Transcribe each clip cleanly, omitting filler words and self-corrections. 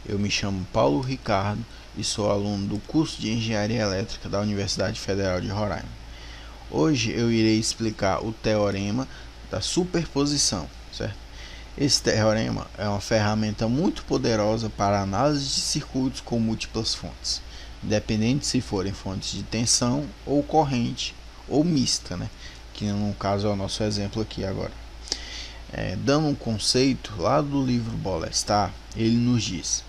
Eu me chamo Paulo Ricardo e sou aluno do curso de Engenharia Elétrica da Universidade Federal de Roraima. Hoje eu irei explicar o teorema da superposição, certo? Esse teorema é uma ferramenta muito poderosa para análise de circuitos com múltiplas fontes, independente se forem fontes de tensão ou corrente ou mista, que no caso é o nosso exemplo aqui agora. Dando um conceito lá do livro Bolestar, ele nos diz: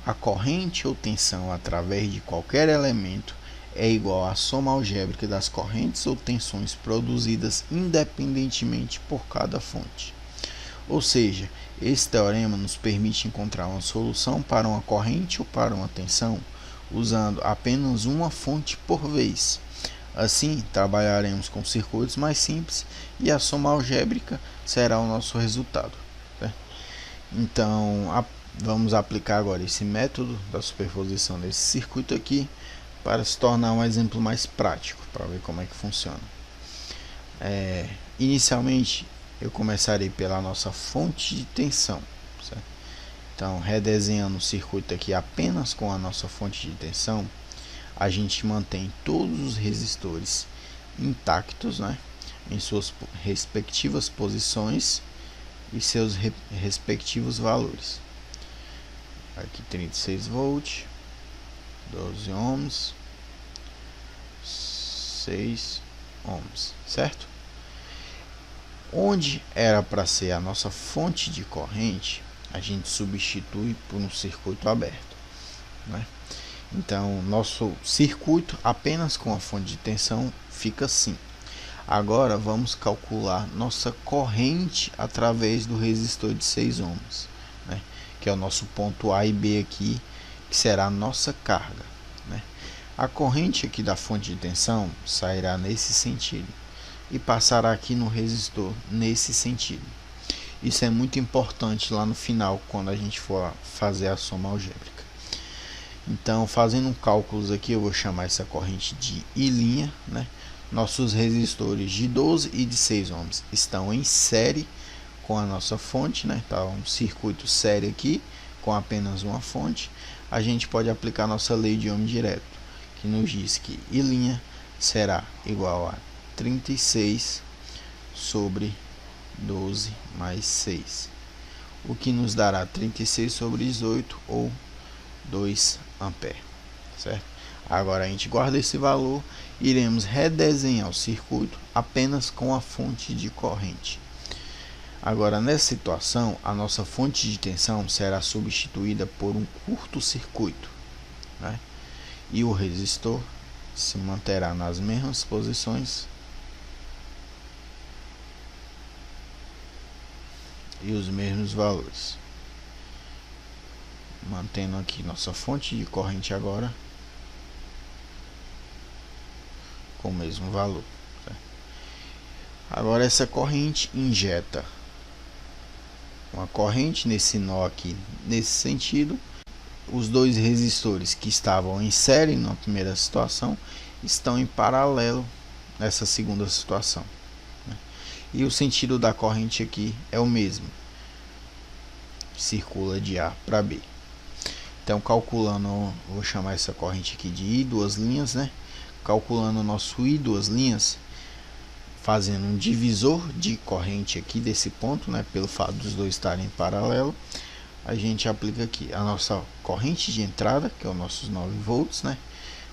a corrente ou tensão através de qualquer elemento é igual à soma algébrica das correntes ou tensões produzidas independentemente por cada fonte. Ou seja, esse teorema nos permite encontrar uma solução para uma corrente ou para uma tensão usando apenas uma fonte por vez. Assim, trabalharemos com circuitos mais simples e a soma algébrica será o nosso resultado, certo? Então, vamos aplicar agora esse método da superposição desse circuito aqui para se tornar um exemplo mais prático, para ver como é que funciona. Inicialmente, eu começarei pela nossa fonte de tensão, certo? Então, redesenhando o circuito aqui apenas com a nossa fonte de tensão, a gente mantém todos os resistores intactos, em suas respectivas posições e seus respectivos valores. Aqui 36 volts, 12 ohms, 6 ohms, certo? Onde era para ser a nossa fonte de corrente, a gente substitui por um circuito aberto, Então, nosso circuito apenas com a fonte de tensão fica assim. Agora, vamos calcular nossa corrente através do resistor de 6 ohms, que é o nosso ponto A e B aqui, que será a nossa carga. A corrente aqui da fonte de tensão sairá nesse sentido e passará aqui no resistor nesse sentido. Isso é muito importante lá no final, quando a gente for fazer a soma algébrica. Então, fazendo cálculos aqui, eu vou chamar essa corrente de I'. Nossos resistores de 12 e de 6 ohms estão em série com a nossa fonte, Tá um circuito série aqui, com apenas uma fonte. A gente pode aplicar nossa lei de Ohm direto, que nos diz que I' será igual a 36 sobre 12 mais 6, o que nos dará 36 sobre 18 ou 2 amperes, certo? Agora a gente guarda esse valor e iremos redesenhar o circuito apenas com a fonte de corrente. Agora, nessa situação, a nossa fonte de tensão será substituída por um curto-circuito, e o resistor se manterá nas mesmas posições e os mesmos valores, mantendo aqui nossa fonte de corrente agora com o mesmo valor, certo? Agora essa corrente injeta uma corrente nesse nó aqui, nesse sentido. Os dois resistores que estavam em série na primeira situação estão em paralelo nessa segunda situação, e o sentido da corrente aqui é o mesmo, circula de A para B. Então, calculando, vou chamar essa corrente aqui de I, duas linhas, Calculando o nosso I, duas linhas, fazendo um divisor de corrente aqui desse ponto, pelo fato dos dois estarem em paralelo, a gente aplica aqui a nossa corrente de entrada, que é os nossos 9 volts,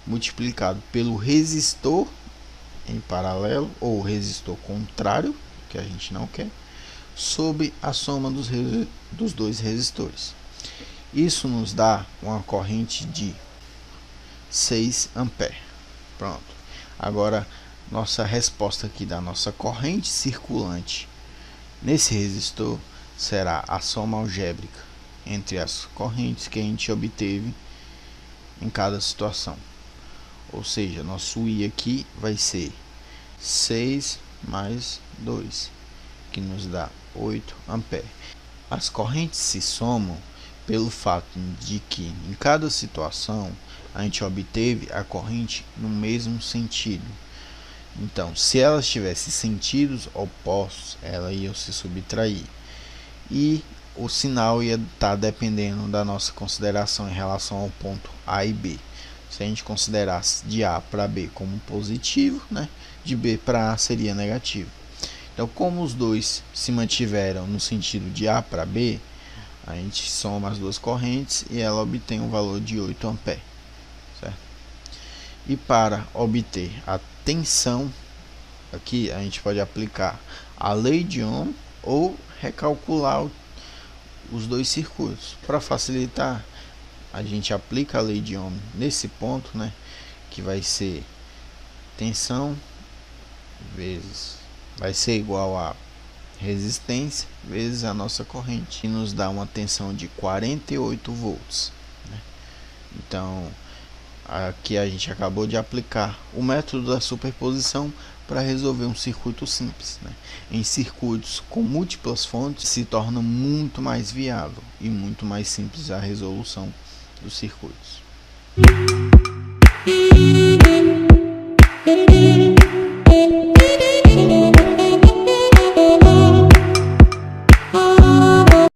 multiplicado pelo resistor em paralelo, ou resistor contrário, que a gente não quer, sobre a soma dos dois resistores. Isso nos dá uma corrente de 6 amperes. Pronto. Agora, nossa resposta aqui da nossa corrente circulante nesse resistor será a soma algébrica entre as correntes que a gente obteve em cada situação. Ou seja, nosso I aqui vai ser 6 mais 2, que nos dá 8 amperes. As correntes se somam pelo fato de que em cada situação a gente obteve a corrente no mesmo sentido. Então, se elas tivessem sentidos opostos, ela ia se subtrair. E o sinal ia estar dependendo da nossa consideração em relação ao ponto A e B. Se a gente considerasse de A para B como positivo, né, de B para A seria negativo. Então, como os dois se mantiveram no sentido de A para B, a gente soma as duas correntes e ela obtém um valor de 8 amperes, certo? E para obter a tensão, aqui a gente pode aplicar a lei de Ohm ou recalcular os dois circuitos. Para facilitar, a gente aplica a lei de Ohm nesse ponto, né, que vai ser tensão vezes, vai ser igual a resistência vezes a nossa corrente, que nos dá uma tensão de 48 volts, né? Então, aqui a gente acabou de aplicar o método da superposição para resolver um circuito simples, né? Em circuitos com múltiplas fontes se torna muito mais viável e muito mais simples a resolução dos circuitos.